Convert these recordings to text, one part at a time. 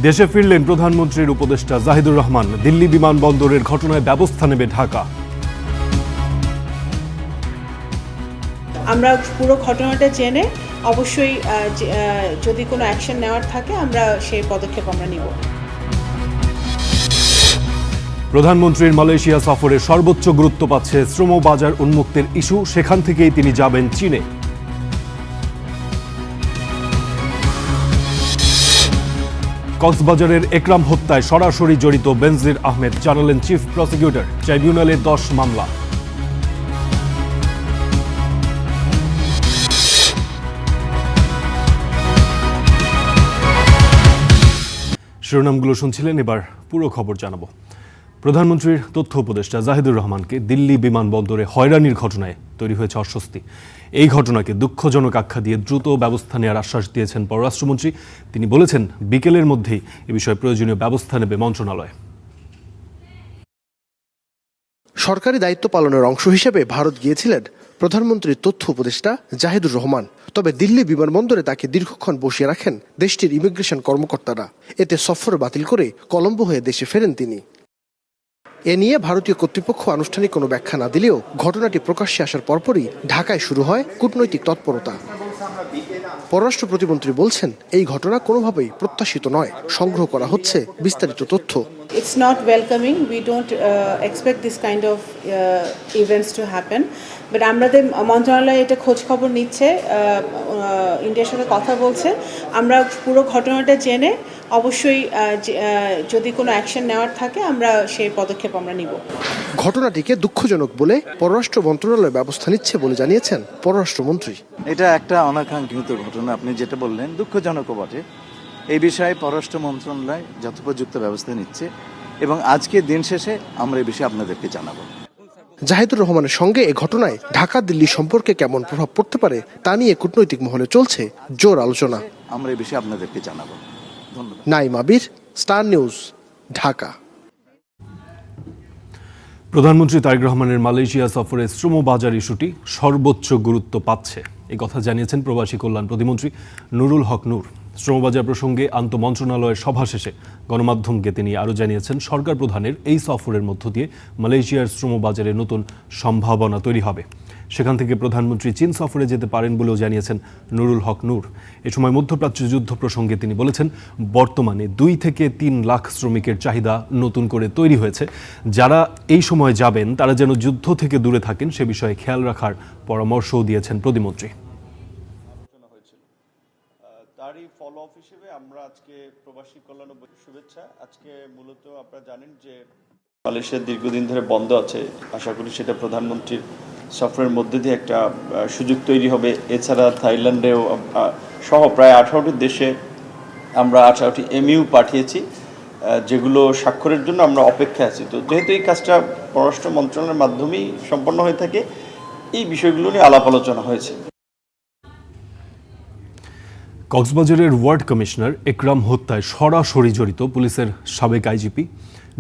দেশে ফিরলেন প্রধানমন্ত্রীর উপদেষ্টা জাহিদুর রহমান। দিল্লি বিমানবন্দরের ঘটনায় ব্যবস্থা নেবে ঢাকা। আমরা পুরো ঘটনাটা জেনে অবশ্যই যদি কোনো অ্যাকশন নেওয়ার থাকে আমরা সেই পদক্ষেপ আমরা নিব। প্রধানমন্ত্রীর মালয়েশিয়া সফরে সর্বোচ্চ গুরুত্ব পাচ্ছে শ্রম বাজার উন্মুক্তের ইস্যু। সেখান থেকেই তিনি যাবেন চীনে। কক্সবাজারের একরাম হত্যায় সরাসরি জড়িত বেনজির আহমেদ, জানালেন চিফ প্রসিকিউটর। ট্রাইব্যুনালে 10 মামলা। শিরোনামগুলো শুনছিলেন, এবার পুরো খবর জানাবো। প্রধানমন্ত্রীর তথ্য উপদেষ্টা জাহিদুর রহমানকে দিল্লি বিমানবন্দরে হয়রানির ঘটনায় তৈরি হয়েছে অস্বস্তি। এই ঘটনাকে দুঃখজনক আখ্যা দিয়ে দ্রুত ব্যবস্থা নেওয়ার আশ্বাস দিয়েছেন পররাষ্ট্রমন্ত্রী। তিনি বলেছেন, বিকেলের মধ্যেই এ বিষয়ে প্রয়োজনীয় ব্যবস্থা নেবে মন্ত্রণালয়। সরকারি দায়িত্ব পালনের অংশ হিসেবে ভারত গিয়েছিলেন প্রধানমন্ত্রীর তথ্য উপদেষ্টা জাহিদুর রহমান। তবে দিল্লি বিমানবন্দরে তাকে দীর্ঘক্ষণ বসিয়ে রাখেন দেশটির ইমিগ্রেশন কর্মকর্তারা। এতে সফর বাতিল করে কলম্বো হয়ে দেশে ফেরেন তিনি। এ নিয়ে ভারতীয় কর্তৃপক্ষ আনুষ্ঠানিক কোনো ব্যাখ্যা না দিলেও ঘটনাটি প্রকাশ্যে আসার পরপরই ঢাকায় শুরু হয় কূটনৈতিক তৎপরতা। পররাষ্ট্র প্রতিমন্ত্রী বলছেন, এই ঘটনা কোনোভাবেই প্রত্যাশিত নয়, সংগ্রহ করা হচ্ছে বিস্তারিত তথ্য। It's not welcoming. We don't expect this kind of events to happen. But আমাদের মন্ত্রণালয় এটা খোঁজ খবর নিচ্ছে, ইন্ডিয়ার সাথে কথা বলছে। আমরা পুরো ঘটনাটা জেনে অবশ্যই যদি কোনো অ্যাকশন নেওয়ার থাকে আমরা সেই পদক্ষেপ আমরা নিব। ঘটনাটিকে দুঃখজনক বলে পররাষ্ট্র মন্ত্রণালয় ব্যবস্থা নিচ্ছে বলে জানিয়েছেন পররাষ্ট্রমন্ত্রী। এটা একটা অনাকাঙ্ক্ষিত ঘটনা, আপনি যেটা বললেন দুঃখজনকও বটে। এই বিষয়ে পররাষ্ট্র মন্ত্রণালয় যথোপযুক্ত ব্যবস্থা নিচ্ছে এবং আজকে দিন শেষে আমরা এই বিষয়ে আপনাদেরকে জানাবো। জাহিদুর রহমানের সঙ্গে এ ঘটনায় ঢাকা দিল্লি সম্পর্কে কেমন প্রভাব পড়তে পারে তা নিয়ে কূটনৈতিক মহলে চলছে জোর আলোচনা। আমরা এই বিষয়ে আপনাদেরকে জানাবো। ধন্যবাদ। নাইম আবির, স্টার নিউজ, ঢাকা। প্রধানমন্ত্রী তারেক রহমানের মালয়েশিয়া সফরে শ্রম বাজার ইস্যুটি সর্বোচ্চ গুরুত্ব পাচ্ছে, এই কথা জানিয়েছেন প্রবাসী কল্যাণ প্রতিমন্ত্রী নুরুল হক নূর। শ্রমবাজার প্রসঙ্গে আন্তঃমন্ত্রণালয়ের সভা শেষে গণমাধ্যমকে তিনি আরও জানিয়েছেন, সরকার প্রধানের এই সফরের মধ্য দিয়ে মালয়েশিয়ার শ্রমবাজারে নতুন সম্ভাবনা তৈরি হবে। সেখান থেকে প্রধানমন্ত্রী চীন সফরে যেতে পারেন বলেও জানিয়েছেন নুরুল হক নূর। এ সময় মধ্যপ্রাচ্য যুদ্ধ প্রসঙ্গে তিনি বলেছেন, বর্তমানে 2 থেকে 3 লাখ শ্রমিকের চাহিদা নতুন করে তৈরি হয়েছে। যারা এই সময় যাবেন তারা যেন যুদ্ধ থেকে দূরে থাকেন সে বিষয়ে খেয়াল রাখার পরামর্শও দিয়েছেন প্রতিমন্ত্রী। তারই ফলো আপ হিসেবে আমরা আজকে প্রবাসী কল্যাণ শুভেচ্ছা। আজকে মূলত আপনারা জানেন যে মালয়েশিয়া দীর্ঘদিন ধরে বন্ধ আছে। আশা করি সেটা প্রধানমন্ত্রীর সফরের মধ্যে দিয়ে একটা সুযোগ তৈরি হবে। এছাড়া থাইল্যান্ডেও সহ প্রায় 18টি দেশে আমরা 18টি এমইউ পাঠিয়েছি, যেগুলো স্বাক্ষরের জন্য আমরা অপেক্ষায় আছি। তো যেহেতু এই কাজটা পররাষ্ট্র মন্ত্রণালয়ের মাধ্যমেই সম্পন্ন হয়ে থাকে, এই বিষয়গুলো নিয়ে আলাপ আলোচনা হয়েছে। কক্সবাজারের ওয়ার্ড কমিশনার একরাম হত্যায় সরাসরি জড়িত পুলিশের সাবেক আইজিপি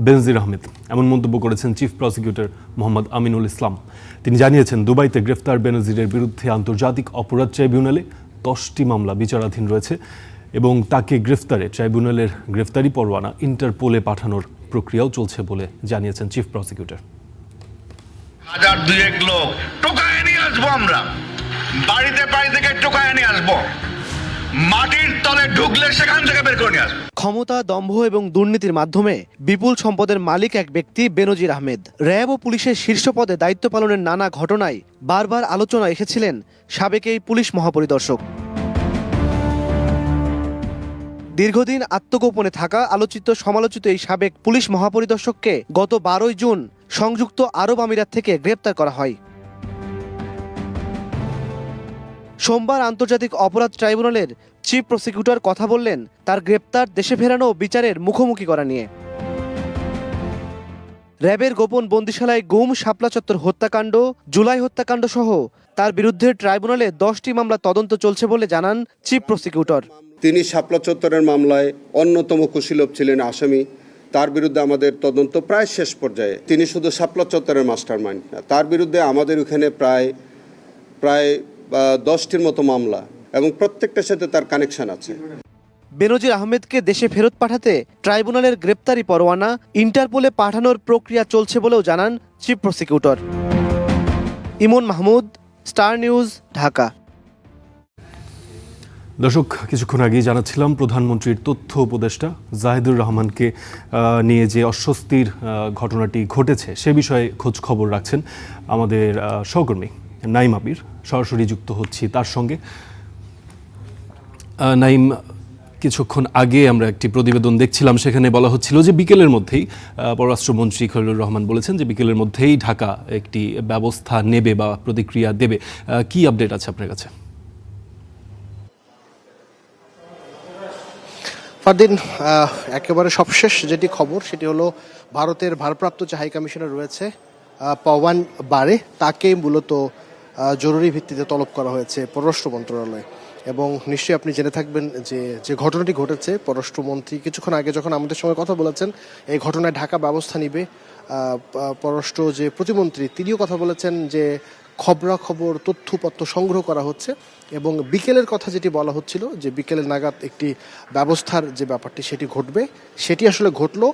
বেনজির আহমেদ, এমন মন্তব্য করেছেন চিফ প্রসিকিউটর মোহাম্মদ আমিনুল ইসলাম। তিনি জানিয়েছেন, দুবাইতে গ্রেফতার বেনজিরের বিরুদ্ধে আন্তর্জাতিক অপরাধ ট্রাইব্যুনালে 10টি মামলা বিচারাধীন রয়েছে এবং তাকে গ্রেফতারে ট্রাইব্যুনালের গ্রেফতারি পরোয়ানা ইন্টারপোলে পাঠানোর প্রক্রিয়াও চলছে বলে জানিয়েছেন চিফ প্রসিকিউটর। 1000-2 লোক টোকায় নিয়ে আসবো, আমরা বাড়িতে বাড়ি থেকে টোকায় নিয়ে আসবো, মাটির তলে ঢুকলে সেখান থেকে বের করে নিয়ে আসবো। ক্ষমতা, দম্ভ এবং দুর্নীতির মাধ্যমে বিপুল সম্পদের মালিক এক ব্যক্তি বেনজির আহমেদ। র্যাব ও পুলিশের শীর্ষ পদে দায়িত্ব পালনের নানা ঘটনায় বারবার আলোচনা এসেছিলেন সাবেক এই পুলিশ মহাপরিদর্শক। দীর্ঘদিন আত্মগোপনে থাকা আলোচিত সমালোচিত এই সাবেক পুলিশ মহাপরিদর্শককে গত 12 জুন সংযুক্ত আরব আমিরাত থেকে গ্রেপ্তার করা হয়। সোমবার আন্তর্জাতিক অপরাধ ট্রাইব্যুনালের চিফ প্রসিকিউটর কথা বললেন তার গ্রেপ্তার, দেশে ফেরানো বিচারের মুখোমুখি করা নিয়ে। র্যাবের গোপন বন্দিশালায় গুম, শাপলা চত্বর হত্যাকাণ্ড, জুলাই হত্যাকাণ্ড সহ তার বিরুদ্ধে ট্রাইব্যুনালে 10টি মামলা তদন্ত চলছে বলে জানান চিফ প্রসিকিউটর। তিনি শাপলা চত্বরের মামলায় অন্যতম কুশীলব ছিলেন আসামি। তার বিরুদ্ধে আমাদের তদন্ত প্রায় শেষ পর্যায়ে। তিনি শুধু শাপলা চত্বরের মাস্টারমাইন্ড না, তার বিরুদ্ধে আমাদের ওখানে প্রায় 10টির মতো মামলা এবং প্রত্যেকটার সাথে তার কানেকশন আছে। বেনজির আহমেদকে দেশে ফেরত পাঠাতে ট্রাইব্যুনালের গ্রেপ্তারি পরোয়ানা ইন্টারপোলে পাঠানোর প্রক্রিয়া চলছে বলেও জানান চিফ প্রসিকিউটর। ইমন মাহমুদ, স্টার নিউজ, ঢাকা। দর্শক, কিছুক্ষণ আগেই জানাচ্ছিলাম প্রধানমন্ত্রীর তথ্য উপদেষ্টা জাহিদুর রহমানকে নিয়ে যে অস্বস্তির ঘটনাটি ঘটেছে সে বিষয়ে খোঁজ খবর রাখছেন আমাদের সহকর্মী নাইম আবির। সরাসরি যুক্ত হচ্ছি তার সঙ্গে। নাইম, কিছুক্ষণ আগে আমরা একটি প্রতিবেদন দেখছিলাম, সেখানে বলা হচ্ছিল যে বিকেলের মধ্যেই পররাষ্ট্রমন্ত্রী খলিলুর রহমান বলেছেন যে বিকেলের মধ্যেই ঢাকা একটি ব্যবস্থা নেবে বা প্রতিক্রিয়া দেবে। কি আপডেট আছে আপনার কাছে? ফারদিন, একেবারে সবশেষ যেটি খবর সেটি হলো ভারতের ভারপ্রাপ্ত যে হাই কমিশনার রয়েছে পওয়ান বারে, তাকে মূলত জরুরি ভিত্তিতে তলব করা হয়েছে পররাষ্ট্র মন্ত্রণালয়ে। এবং নিশ্চয়ই আপনি জেনে থাকবেন যে ঘটনাটি ঘটেছে, পররাষ্ট্রমন্ত্রী কিছুক্ষণ আগে যখন আমাদের সঙ্গে কথা বলেছেন এই ঘটনায় ঢাকা ব্যবস্থা নিবে, পররাষ্ট্র যে প্রতিমন্ত্রী তিনিও কথা বলেছেন যে খবরাখবর তথ্যপত্র সংগ্রহ করা হচ্ছে। এবং বিকেলের কথা যেটি বলা হচ্ছিল যে বিকেলের নাগাদ একটি ব্যবস্থার যে ব্যাপারটি সেটি ঘটবে, সেটি আসলে ঘটলো।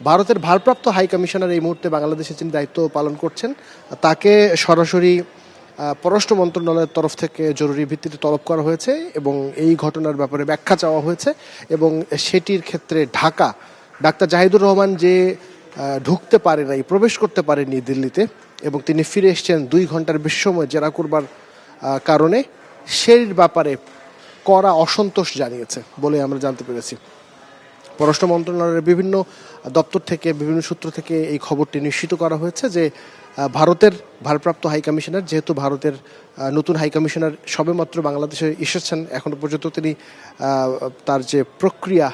ভারতের ভারপ্রাপ্ত হাই কমিশনার এই মুহূর্তে বাংলাদেশে যিনি দায়িত্ব পালন করছেন তাকে সরাসরি পররাষ্ট্র মন্ত্রণালয়ের তরফ থেকে জরুরি ভিত্তিতে তলব করা হয়েছে এবং এই ঘটনার ব্যাপারে ব্যাখ্যা চাওয়া হয়েছে। এবং সেটির ক্ষেত্রে ডাক্তার জাহিদুর রহমান যে ঢুকতে পারে নাই, প্রবেশ করতে পারেনি দিল্লিতে, এবং তিনি ফিরে এসছেন 2 ঘন্টার বেশি সময় জেরা করবার কারণে, সেই ব্যাপারে কড়া অসন্তোষ জানিয়েছে বলে আমরা জানতে পেরেছি। পররাষ্ট্র মন্ত্রণালয়ের বিভিন্ন দপ্তর থেকে, বিভিন্ন সূত্র থেকে এই খবরটি নিশ্চিত করা হয়েছে যে ভারতের ভারপ্রাপ্ত হাই কমিশনার, যেহেতু ভারতের নতুন হাই কমিশনার সবেমাত্র বাংলাদেশে এসেছেন, এখনো পর্যন্ত তিনি তার যে প্রক্রিয়া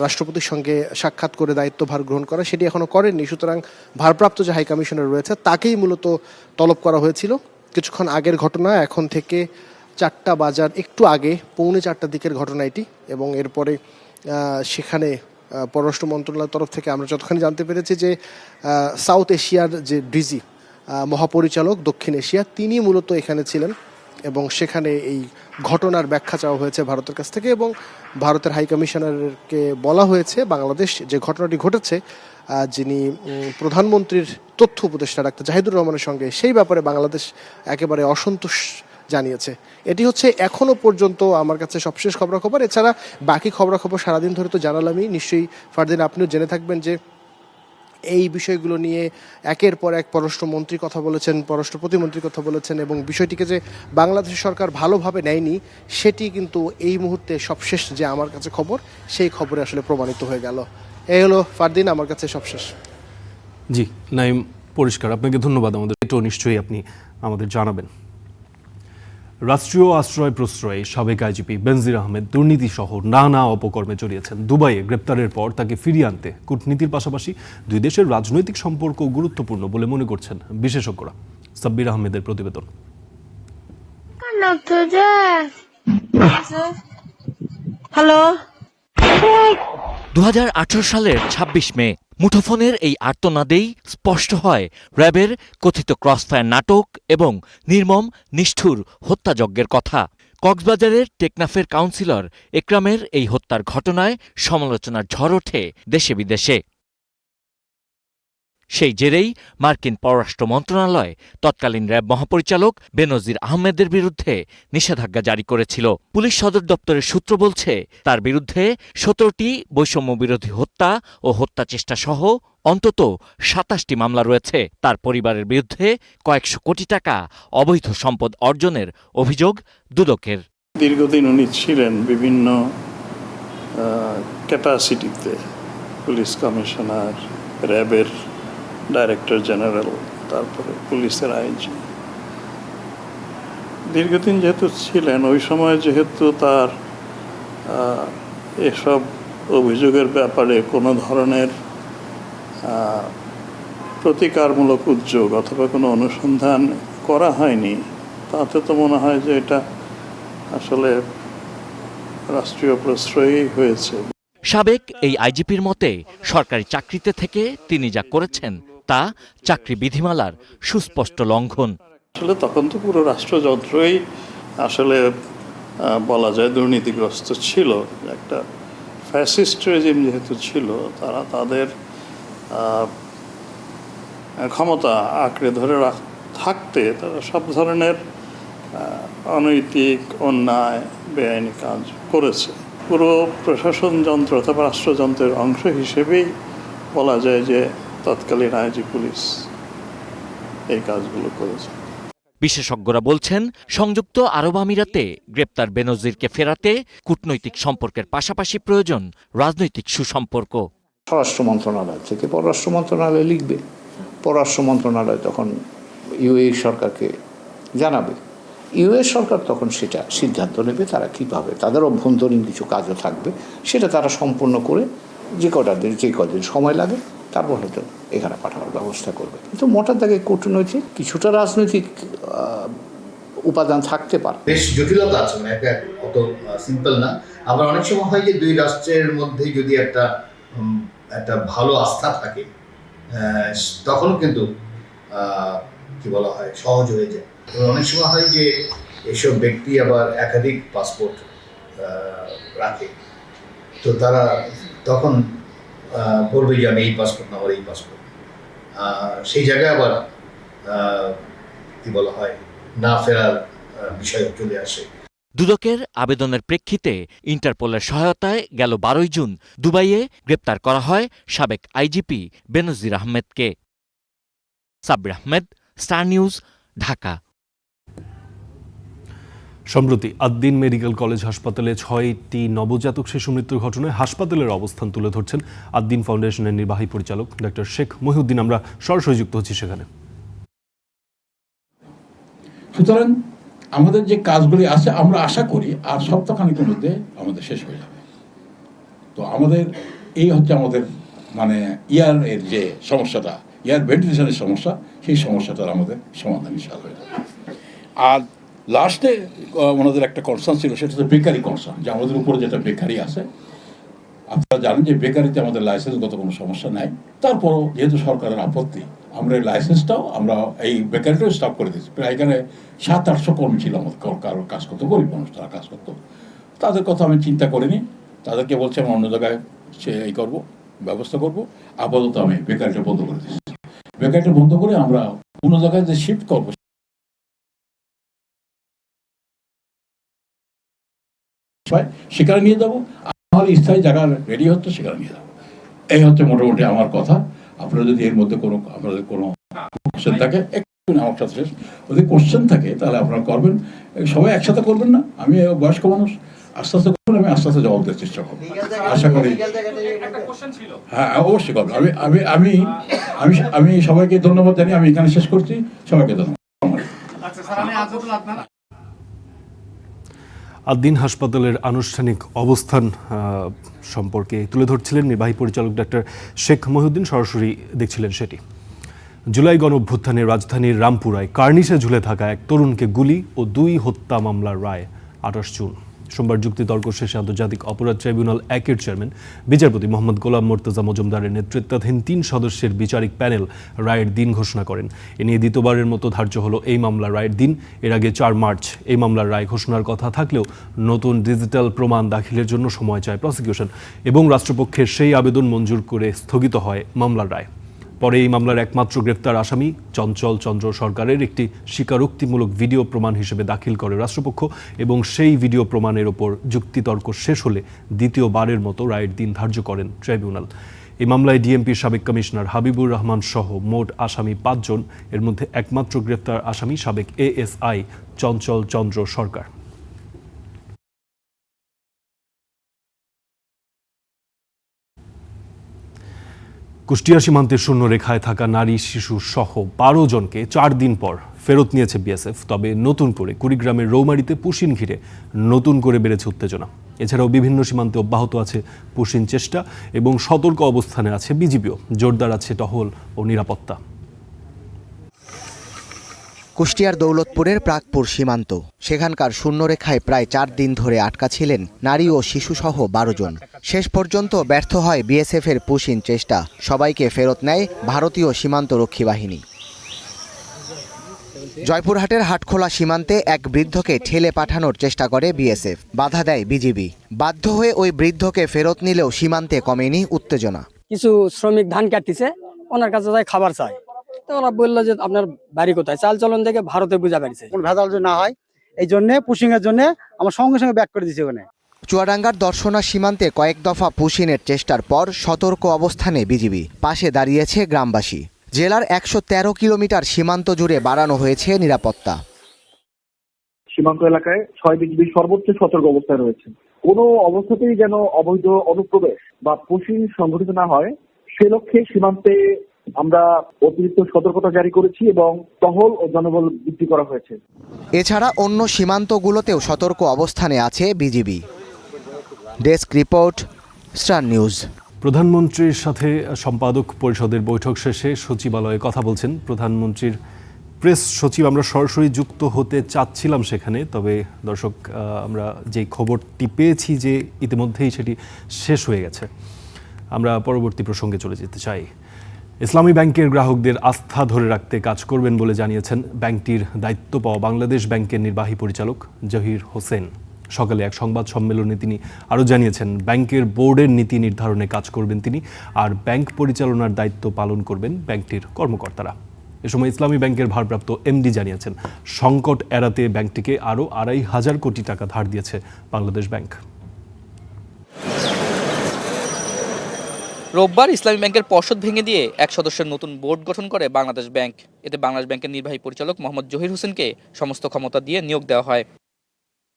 রাষ্ট্রপতির সঙ্গে সাক্ষাৎ করে দায়িত্বভার গ্রহণ করা সেটি এখনো করেননি। সুতরাং ভারপ্রাপ্ত যে হাই কমিশনার রয়েছে তাকেই মূলত তলব করা হয়েছিল। কিছুক্ষণ আগের ঘটনা, এখন থেকে 4টা বাজার একটু আগে, 3:45 দিকের ঘটনা এটি। এবং এরপরে সেখানে পররাষ্ট্র মন্ত্রণালয়ের তরফ থেকে আমরা যতখানি জানতে পেরেছি যে সাউথ এশিয়ার যে ডিজি মহাপরিচালক দক্ষিণ এশিয়া, তিনি মূলত এখানে ছিলেন এবং সেখানে এই ঘটনার ব্যাখ্যা চাওয়া হয়েছে ভারতের কাছ থেকে। এবং ভারতের হাই কমিশনারকে বলা হয়েছে বাংলাদেশ যে ঘটনাটি ঘটেছে, যিনি প্রধানমন্ত্রীর তথ্য উপদেষ্টা ডাক্তার জাহিদুর রহমানের সঙ্গে, সেই ব্যাপারে বাংলাদেশ একেবারে অসন্তোষ জানিয়েছে। এটি হচ্ছে এখনো পর্যন্ত আমার কাছে সবশেষ খবরাখবর। এছাড়া বাকি খবরাখবর সারাদিন ধরে তো জানালামই, নিশ্চয়ই ফারদিন আপনিও জেনে থাকবেন যে এই বিষয়গুলো নিয়ে একের পর এক পররাষ্ট্রমন্ত্রী কথা বলেছেন, পররাষ্ট্র প্রতিমন্ত্রী কথা বলেছেন, এবং বিষয়টিকে যে বাংলাদেশ সরকার ভালোভাবে নেয়নি সেটি কিন্তু এই মুহূর্তে সবশেষ যে আমার কাছে খবর, সেই খবরে আসলে প্রমাণিত হয়ে গেল। এই হলো ফারদিন আমার কাছে সবশেষ। জি নাইম, পরিষ্কার। আপনাকে ধন্যবাদ। আমাদের এটাও নিশ্চয়ই আপনি আমাদের জানাবেন। রাষ্ট্রীয় আশ্রয় প্রশ্রয়ে সাবেক আইজিপি বেনজির আহমেদ দুর্নীতিসহ নানা অপকর্মে জড়িয়েছেন। দুবাইয়ে গ্রেপ্তারের পর তাকে ফিরিয়ে আনতে কূটনীতির পাশাপাশি দুই দেশের রাজনৈতিক সম্পর্ক গুরুত্বপূর্ণ বলে মনে করছেন বিশেষজ্ঞরা। সাব্বির আহমেদের প্রতিবেদন। হ্যালো, 2018 সালের 26 মে মুঠোফোনের এই আর্তনাদেই স্পষ্ট হয় র্যাবের কথিত ক্রসফায়ার নাটক এবং নির্মম নিষ্ঠুর হত্যাযজ্ঞের কথা। কক্সবাজারের টেকনাফের কাউন্সিলর একরামের এই হত্যার ঘটনায় সমালোচনার ঝড় ওঠে দেশে বিদেশে। সেই জেরেই মার্কিন পররাষ্ট্র মন্ত্রণালয় তৎকালীন র্যাব মহাপরিচালক বেনজির আহমেদের বিরুদ্ধে নিষেধাজ্ঞা জারি করেছিল। পুলিশ সদর দপ্তরের সূত্র বলছে তার বিরুদ্ধে 17টি বৈষম্য বিরোধী হত্যা ও হত্যা চেষ্টা সহ অন্তত 27টি মামলা রয়েছে। তার পরিবারের বিরুদ্ধে কয়েকশো কোটি টাকা অবৈধ সম্পদ অর্জনের অভিযোগ দুদকের। দীর্ঘদিন উনি ছিলেন বিভিন্ন ক্যাপাসিটিতে, পুলিশ কমিশনার, র্যাবের ডাইরেক্টর জেনারেল, তারপরে পুলিশের আইজি। দীর্ঘদিন যেহেতু ছিলেন, ওই সময় যেহেতু তার এসব অভিযোগের ব্যাপারে কোনো ধরনের প্রতিকারমূলক উদ্যোগ অথবা কোনো অনুসন্ধান করা হয়নি, তাতে তো মনে হয় যে এটা আসলে রাষ্ট্রীয় প্রশ্রয়ই হয়েছে। সাবেক এই আইজিপির মতে সরকারি চাকরিতে থেকে তিনি যা করেছেন তা চাকরি বিধিমালার সুস্পষ্ট লঙ্ঘন। আসলে তখন তো পুরো রাষ্ট্রযন্ত্রই আসলে বলা যায় দুর্নীতিগ্রস্ত ছিল। একটা ফ্যাসিস্ট রেজিম যেহেতু ছিল, তারা তাদের ক্ষমতা আঁকড়ে ধরে থাকতে তারা সব ধরনের অনৈতিক, অন্যায়, বেআইনি কাজ করেছে। পুরো প্রশাসন যন্ত্র অথবা রাষ্ট্রযন্ত্রের অংশ হিসেবেই বলা যায় যে তৎকালীন আইজি পুলিশ এই কাজগুলো করেছে। বিশেষজ্ঞরা বলছেন, সংযুক্ত আরব আমিরাতে গ্রেপ্তার বেনজিরকে ফেরাতে কূটনৈতিক সম্পর্কের পাশাপাশি প্রয়োজন রাজনৈতিক সুসম্পর্ক। স্বরাষ্ট্র মন্ত্রণালয় থেকে পররাষ্ট্র মন্ত্রণালয় লিখবে, পররাষ্ট্র মন্ত্রণালয় তখন ইউএই সরকারকে জানাবে, ইউএই সরকার তখন সেটা সিদ্ধান্ত নেবে তারা কীভাবে, তাদের অভ্যন্তরীণ কিছু কাজও থাকবে, সেটা তারা সম্পূর্ণ করে যে কদিন সময় লাগে তারপর হয়তো এখানে পাঠানোর ব্যবস্থা করবে। কিন্তু মোটা দাগে কূটনৈতিক কিছুটা রাজনৈতিক উপাদান থাকতে পারে। বেশ জটিলতা আছে, মানে অত সিম্পল না। আবার অনেক সময় হয় যে দুই রাষ্ট্রের মধ্যে যদি একটা ভালো আস্থা থাকে তখনও কিন্তু কি বলা হয় সহজ হয়ে যায়। অনেক সময় হয় যে এসব ব্যক্তি আবার একাধিক পাসপোর্ট রাখে, তো তারা তখন বলবে যে আমি এই পাসপোর্ট না আমার এই পাসপোর্ট, সেই জায়গায় আবার কি বলা হয় না ফেরার বিষয় চলে আসে। দুদকের আবেদনের প্রেক্ষিতে ইন্টারপোলের সহায়তায় গেল 12 জুন দুবাইয়ে গ্রেপ্তার করা হয় সাবেক আইজিপি বেনজির আহমেদকে। Sabbir Ahmed, star news, Dhaka. সম্প্রতি আদ্দিন মেডিকেল কলেজ হাসপাতালে 6টি নবজাতক শিশু মৃত্যুর ঘটনায় হাসপাতালের অবস্থান তুলে ধরছেন আদ্দিন ফাউন্ডেশনের নির্বাহী পরিচালক ডক্টর শেখ মহিউদ্দিন। আমরা সরাসরি যুক্ত হচ্ছি সেখানে। সুতরাং আমাদের যে কাজগুলি আছে আমরা আশা করি আর সপ্তাহখানেকের মধ্যে আমাদের শেষ হয়ে যাবে। তো আমাদের এই হচ্ছে আমাদের মানে ইয়ারের যে সমস্যাটা, ইয়ার ভেন্টিলেশনের সমস্যা, সেই সমস্যাটার আমাদের সমাধান ইনশাআল্লাহ হয়ে যাবে। আর লাস্টে ওনাদের একটা কনসার্ন ছিল, সেটা হচ্ছে বেকারি কনসার্ন, যে আমাদের উপরে যেটা বেকারি আছে। আপনারা জানেন যে বেকারিতে আমাদের লাইসেন্সগত কোনো সমস্যা নাই, তারপরও যেহেতু সরকারের আপত্তি আমরা এই লাইসেন্সটাও আমরা এই বেকারিটাও স্টপ করে দিচ্ছি। প্রায় এখানে 700-800 কর্মী ছিল আমাদের কারোর কাজ করতো, গরিব মানুষ তারা কাজ করতো। তাদের কথা আমি চিন্তা করিনি, তাদেরকে বলছি আমি অন্য জায়গায় এই করবো, ব্যবস্থা করবো। আপাতত আমি বেকারিটা বন্ধ করে দিচ্ছি। বেকারিটা বন্ধ করে আমরা অন্য জায়গায় যে শিফট করবো সেখানে নিয়ে যাবো, আমার স্থায়ী জায়গা রেডি হচ্ছে সেখানে নিয়ে যাবো। এই হচ্ছে মোটামুটি আমার কথা। আপনারা যদি এর মধ্যে কোনো আপনাদের কোনো কোশ্চেন থাকে একটু আমার সাথে শেষ, যদি কোশ্চেন থাকে তাহলে আপনারা করবেন, সবাই একসাথে করবেন না। আমি বয়স্ক মানুষ, আস্তে আস্তে করবেন, আমি আস্তে আস্তে জবাব দেওয়ার চেষ্টা করবো, আশা করি। হ্যাঁ অবশ্যই করবেন। আমি আমি আমি আমি সবাইকে ধন্যবাদ জানিয়ে আমি এখানে শেষ করছি। সবাইকে ধন্যবাদ। আদ্দিন হাসপাতালের আনুষ্ঠানিক অবস্থান সম্পর্কে তুলে ধরছিলেন নির্বাহী পরিচালক ডক্টর শেখ মহিউদ্দিন। সরাসরি দেখছিলেন সেটি। জুলাই গণঅভ্যুত্থানে রাজধানীর রামপুরায় কার্নিশে ঝুলে থাকা এক তরুণকে গুলি ও 2 হত্যা মামলার রায় 28 জুন। সোমবার যুক্তিতর্ক শেষে আন্তর্জাতিক অপরাধ ট্রাইব্যুনাল 1-এর চেয়ারম্যান বিচারপতি মোহাম্মদ গোলাম মোর্তজা মজুমদারের নেতৃত্বাধীন 3 সদস্যের বিচারিক প্যানেল রায়ের দিন ঘোষণা করেন। এ নিয়ে দ্বিতীয়বারের মতো ধার্য হলো এই মামলার রায়ের দিন। এর আগে 4 মার্চ এই মামলার রায় ঘোষণার কথা থাকলেও নতুন ডিজিটাল প্রমাণ দাখিলের জন্য সময় চায় প্রসিকিউশন এবং রাষ্ট্রপক্ষের সেই আবেদন মঞ্জুর করে স্থগিত হয় মামলার রায়। পরে এই মামলার একমাত্র গ্রেপ্তার আসামি চঞ্চল চন্দ্র সরকারের একটি স্বীকারোক্তিমূলক ভিডিও প্রমাণ হিসেবে দাখিল করে রাষ্ট্রপক্ষ এবং সেই ভিডিও প্রমাণের ওপর যুক্তিতর্ক শেষ হলে দ্বিতীয়বারের মতো রায়ের দিন ধার্য করেন ট্রাইব্যুনাল। এই মামলায় ডিএমপির সাবেক কমিশনার হাবিবুর রহমান সহ মোট আসামি 5 জন। এর মধ্যে একমাত্র গ্রেপ্তার আসামি সাবেক এএসআই চঞ্চল চন্দ্র সরকার। কুষ্টিয়া সীমান্তের শূন্য রেখায় থাকা নারী শিশু সহ 12 জনকে 4 দিন পর ফেরত নিয়েছে বিএসএফ। তবে নতুন করে কুড়িগ্রামের রৌমারীতে পুশিন ঘিরে নতুন করে বেড়েছে উত্তেজনা। এছাড়াও বিভিন্ন সীমান্তে অব্যাহত আছে পুশিন চেষ্টা এবং সতর্ক অবস্থানে আছে বিজিবিও। জোরদার আছে টহল ও নিরাপত্তা। কুষ্টিয়ার দৌলতপুরের প্রাকপুর সীমান্ত, সেখানকার শূন্যরেখায় প্রায় 4 দিন ধরে আটকা ছিলেন নারী ও শিশুসহ 12 জন। শেষ পর্যন্ত ব্যর্থ হয় বিএসএফের পুশিন চেষ্টা, সবাইকে ফেরত নেয় ভারতীয় সীমান্তরক্ষী বাহিনী। জয়পুরহাটের হাটখোলা সীমান্তে এক বৃদ্ধকে ঠেলে পাঠানোর চেষ্টা করে বিএসএফ, বাধা দেয় বিজিবি। বাধ্য হয়ে ওই বৃদ্ধকে ফেরত নিলেও সীমান্তে কমেনি উত্তেজনা। কিছু শ্রমিক ধান কাটতেছে, ওনার কাছে যাই খাবার চাই, তো ওরা বললো যে আপনার বাড়ি কোথায়, চাল চলন থেকে ভারতে বুঝা পারছে কোনো ভেজাল যদি না হয় এই জন্য পুশিং এর জন্য আমার সঙ্গে সঙ্গে ব্যাক করে দিয়েছে ওখানে। চুয়াডাঙ্গার দর্শনা সীমান্তে কয়েক দফা পুশিনের চেষ্টার পর সতর্ক অবস্থানে বিজিবি, পাশে দাঁড়িয়েছে গ্রামবাসী। জেলার 113 কিলোমিটার সীমান্ত জুড়ে বাড়ানো হয়েছে নিরাপত্তা। সীমান্ত এলাকায় 6 বিজিবি সর্বোচ্চ সতর্ক অবস্থায় রয়েছে। কোনো অবস্থাতেই যেন অবৈধ অনুপ্রবেশ বা পুশিং সংঘটিত না হয় সে লক্ষ্যে সীমান্তে আমরা অতিরিক্ত সতর্কতা জারি করেছি এবং টহল ও জনবল বৃদ্ধি করা হয়েছে। এছাড়া অন্য সীমান্তগুলোতেও সতর্ক অবস্থানে আছে BGB. Desk report, star news. প্রধানমন্ত্রীর সাথে সম্পাদক পরিষদের বৈঠক শেষে সচিবালয়ে কথা বলছেন প্রধানমন্ত্রীর প্রেস সচিব। আমরা সরাসরি যুক্ত হতে চাচ্ছিলাম সেখানে, তবে দর্শক আমরা যে খবরটি পেয়েছি যে ইতিমধ্যেই সেটি শেষ হয়ে গেছে। আমরা পরবর্তী প্রসঙ্গে চলে যেতে চাই। ইসলামী ব্যাংকের গ্রাহকদের আস্থা ধরে রাখতে কাজ করবেন বলে জানিয়েছেন ব্যাংকটির দায়িত্ব পাওয়া বাংলাদেশ ব্যাংকের নির্বাহী পরিচালক জহির হোসেন। সকালে এক সংবাদ সম্মেলনে তিনি আরও জানিয়েছেন ব্যাংকের বোর্ডের নীতি নির্ধারণে কাজ করবেন তিনি, আর ব্যাংক পরিচালনার দায়িত্ব পালন করবেন ব্যাংকটির কর্মকর্তারা। এ সময় ইসলামী ব্যাংকের ভারপ্রাপ্ত এমডি জানিয়েছেন সংকট এড়াতে ব্যাংকটিকে আরও ২৫০০ কোটি টাকা ধার দিয়েছে বাংলাদেশ ব্যাংক। রোববার ইসলামী ব্যাংকের পর্ষদ ভেঙে দিয়ে এক সদস্যের নতুন বোর্ড গঠন করে বাংলাদেশ ব্যাংক। এতে বাংলাদেশ ব্যাংকের নির্বাহী পরিচালক মোহাম্মদ জহির হোসেনকে সমস্ত ক্ষমতা দিয়ে নিয়োগ দেওয়া হয়।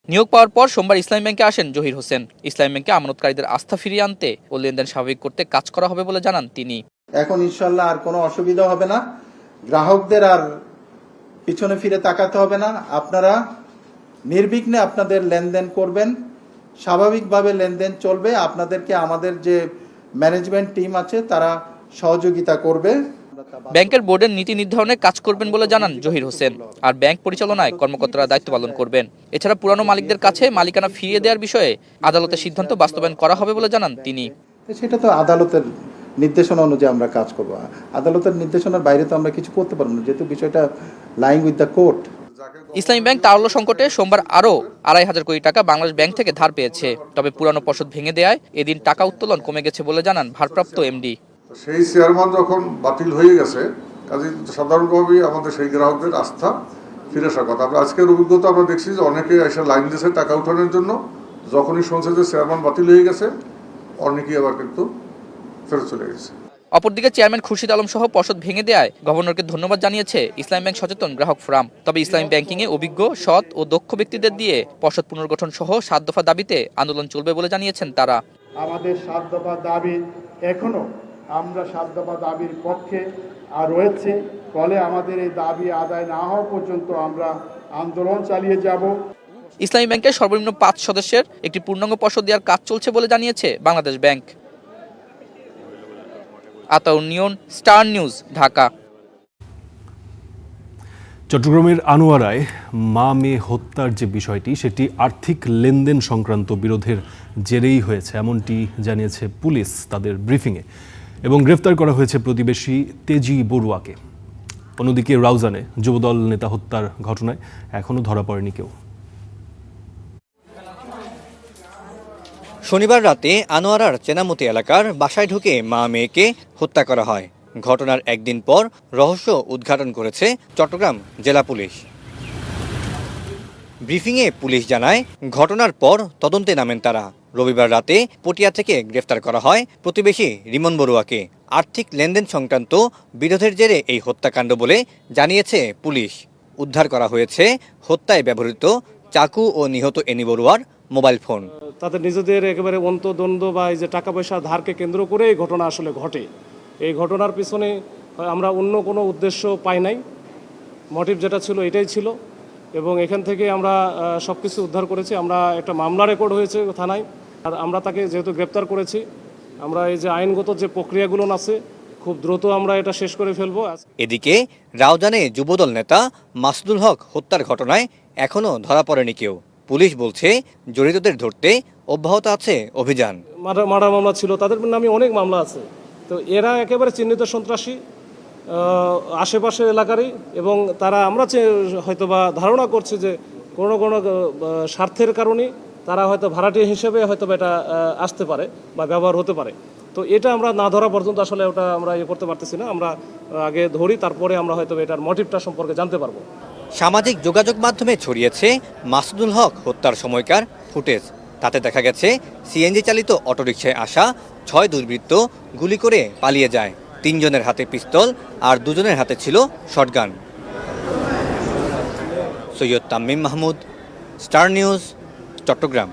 নিয়োগ পাওয়ার পর সোমবার ইসলামী ব্যাংকে আসেন জহির হোসেন। ইসলামী ব্যাংকে আমানতকারীদের আস্থা ফিরিয়ে আনতে ও লেনদেন স্বাভাবিক করতে কাজ করা হবে বলে জানান তিনি। এখন ইনশাল্লাহ আর কোনো অসুবিধা হবে না, গ্রাহকদের আর পিছনে ফিরে তাকাতে হবে না। আপনারা নির্বিঘ্নে আপনাদের লেনদেন করবেন, স্বাভাবিকভাবে লেনদেন চলবে। আপনাদেরকে আমাদের যে ম্যানেজমেন্ট টিম আছে তারা সহযোগিতা করবে। ব্যাংকের বোর্ডের নীতি নির্ধারণে কাজ করবেন বলে জানান জহির হোসেন, আর ব্যাংক পরিচালনায় কর্মকর্তারা দায়িত্ব পালন করবেন। এছাড়া পুরানো মালিকদের কাছে মালিকানা ফিরিয়ে দেওয়ার বিষয়ে আদালতের সিদ্ধান্ত বাস্তবায়ন করা হবে বলে জানান তিনি। সেটা তো আদালতের নির্দেশনা অনুযায়ী আমরা কাজ করব। আদালতের নির্দেশনার বাইরে তো আমরা কিছু করতে পারবো না, যেহেতু বিষয়টা lying with the court. Islami bank তারল্য সংকটে সোমবার আরও ২৫০০ কোটি টাকা বাংলাদেশ ব্যাংক থেকে ধার পেয়েছে। তবে পুরানো পর্ষদ ভেঙে দেওয়ায় এদিন টাকা উত্তোলন কমে গেছে বলে জানান ভারপ্রাপ্ত এমডি। সেই চেয়ারম্যান যখন বাতিল হয়ে গেছে, কাজে সাধারণভাবেই আমাদের সেই গ্রাহকদের আস্থা ফিরে আসার কথা। আমরা আজকের অভিজ্ঞতা আমরা দেখছি যে অনেকে এসে লাইন দিয়েছে টাকা উঠানোর জন্য, যখনই শুনছে যে চেয়ারম্যান বাতিল হয়ে গেছে অনেকেই আবার কিন্তু ফেরত চলে গেছে। অপরদিকে চেয়ারম্যান খুরশিদ আলম সহ পর্ষদ ভেঙে দেওয়ায় গভর্নরকে ধন্যবাদ জানিয়েছে ইসলামী ব্যাংক সচেতন গ্রাহক ফোরাম। তবে ইসলামী ব্যাংকিংয়ে অভিজ্ঞ, সৎ ও দক্ষ ব্যক্তিদের দিয়ে পর্ষদ পুনর্গঠন সহ ৭ দফা দাবিতে আন্দোলন চলবে বলে জানিয়েছেন তারা। আমাদের 7 দফা দাবি এখনো আমরা 7 দফা দাবির পক্ষে আর রয়েছে, ফলে আমাদের এই দাবি আদায় না হওয়া পর্যন্ত আমরা আন্দোলন চালিয়ে যাব। ইসলামী ব্যাংকের সর্বনিম্ন ৫ সদস্যের একটি পূর্ণাঙ্গ পর্ষদ দেওয়ার কাজ চলছে বলে জানিয়েছে বাংলাদেশ ব্যাংক। আতাউর নিয়ন, স্টার নিউজ, ঢাকা। চট্টগ্রামের আনোয়ারায় মা মেয়ে হত্যার যে বিষয়টি সেটি আর্থিক লেনদেন সংক্রান্ত বিরোধের জেরেই হয়েছে, এমনটি জানিয়েছে পুলিশ তাদের ব্রিফিংয়ে, এবং গ্রেফতার করা হয়েছে প্রতিবেশী তেজি বড়ুয়াকে। অন্যদিকে রাউজানে যুবদল নেতা হত্যার ঘটনায় এখনও ধরা পড়েনি কেউ। শনিবার রাতে আনোয়ারার চেনামতি এলাকার বাসায় ঢুকে মা মেয়েকে হত্যা করা হয়। ঘটনার একদিন পর রহস্য উদ্ঘাটন করেছে চট্টগ্রাম জেলা পুলিশ। ব্রিফিংয়ে পুলিশ জানায়, ঘটনার পর তদন্তে নামেন তারা। রবিবার রাতে পটিয়া থেকে গ্রেফতার করা হয় প্রতিবেশী রিমন বড়ুয়াকে। আর্থিক লেনদেন সংক্রান্ত বিরোধের জেরে এই হত্যাকাণ্ড বলে জানিয়েছে পুলিশ। উদ্ধার করা হয়েছে হত্যায় ব্যবহৃত চাকু ও নিহত এনি বড়ুয়ার মোবাইল ফোন। তাদের নিজেদের একেবারে অন্তদ্বন্দ্ব বা এই যে টাকা পয়সা ধারকে কেন্দ্র করে এই ঘটনা আসলে ঘটে। এই ঘটনার পিছনে আমরা অন্য কোনো উদ্দেশ্য পাই নাই, মোটিভ যেটা ছিল এটাই ছিল, এবং এখান থেকে আমরা সব কিছু উদ্ধার করেছি। আমরা একটা মামলা রেকর্ড হয়েছে থানায়, আর আমরা তাকে যেহেতু গ্রেপ্তার করেছি, আমরা এই যে আইনগত যে প্রক্রিয়াগুলো আছে খুব দ্রুত আমরা এটা শেষ করে ফেলবো। এদিকে রাউজানে যুবদল নেতা মাসুদুল হক হত্যার ঘটনায় এখনও ধরা পড়েনি কেউ। পুলিশ বলছে জড়িতদের ধরতে অব্যাহত আছে অভিযান। মার্ডার মামলা ছিল, তাদের নামে অনেক মামলা আছে, তো এরা একেবারে চিহ্নিত সন্ত্রাসী আশেপাশের এলাকারই, এবং তারা আমরা হয়তোবা ধারণা করছি যে কোনো কোনো স্বার্থের কারণে তারা হয়তো ভাড়াটিয়া হিসেবে হয়তো এটা আসতে পারে বা ব্যবহার হতে পারে। তো এটা আমরা না ধরা পর্যন্ত আসলে ওটা আমরা করতে পারতেছি না। আমরা আগে ধরি, তারপরে আমরা হয়তো এটার মোটিভটা সম্পর্কে জানতে পারবো। সামাজিক যোগাযোগ মাধ্যমে ছড়িয়েছে মাসুদুল হক হত্যার সময়কার ফুটেজ। তাতে দেখা গেছে সিএনজি চালিত অটোরিকশায় আসা 6 দুর্বৃত্ত গুলি করে পালিয়ে যায়। 3 জনের হাতে পিস্তল আর 2 জনের হাতে ছিল shotgun. Syed Tamim Mahmud, Star News, Chittagong.